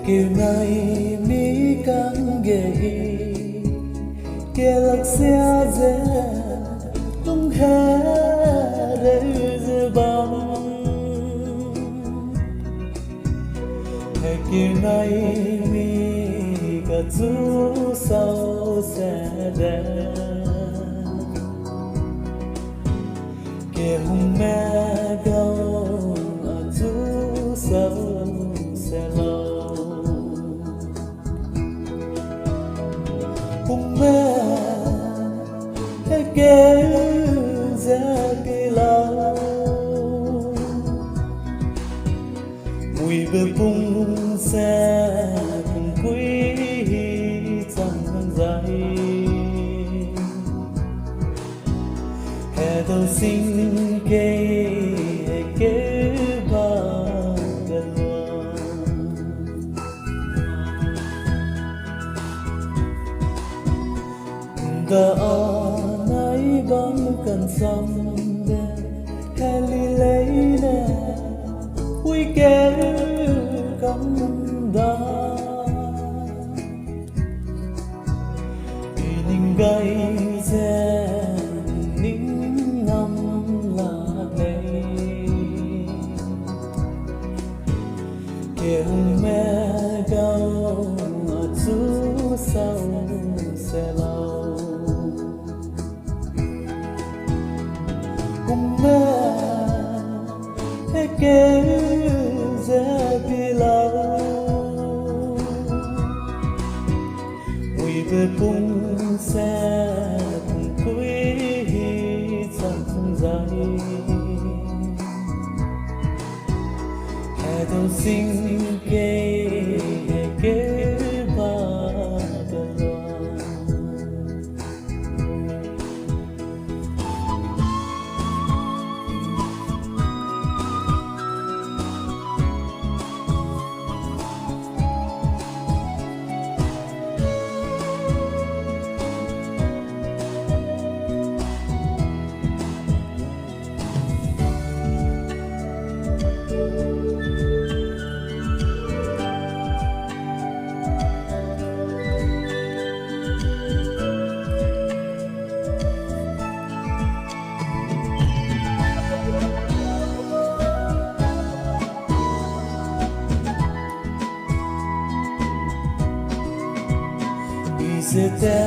kiểu này mi càng ghê kia lạc xe dễ tung hè để dễ băng hay kiểu này mi cả chú sau sẽ đến kia hùng mẹ gâu ở chú sau sẽ lâu hùng mẹ hay kể ra kỳ lâu mùi bê bung xe cùng quý chẳng dài hè đầu sinh kê kê ba gần đã nay băng cần xăm đen hè li lấy nè quy kê cắm đá vì ninh gây xe ninh ngâm là đây kêu mẹ gâu ở chú sau xe lâu cùng mẹ hay kêu ra vì lâu mùi về bung xe cùng quý chẳng dài hè đầu sinh kê kê ba gần loa Izete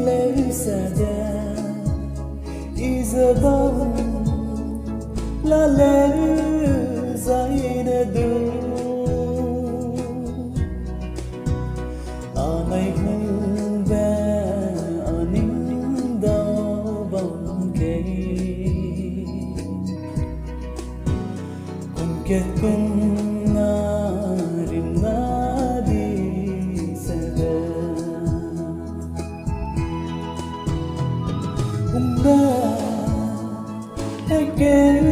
lấy xa đen Isabel la lấy dây để đưa ở này hùng bé ở nín đau bằng kê cùng kết cùng na rim na đi sẽ về mẹ hay kêu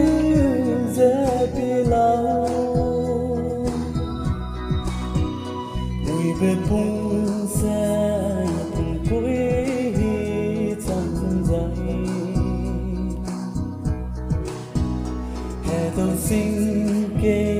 ra vì lâu mùi về bung xe cùng quý chẳng dài hè đầu sinh kê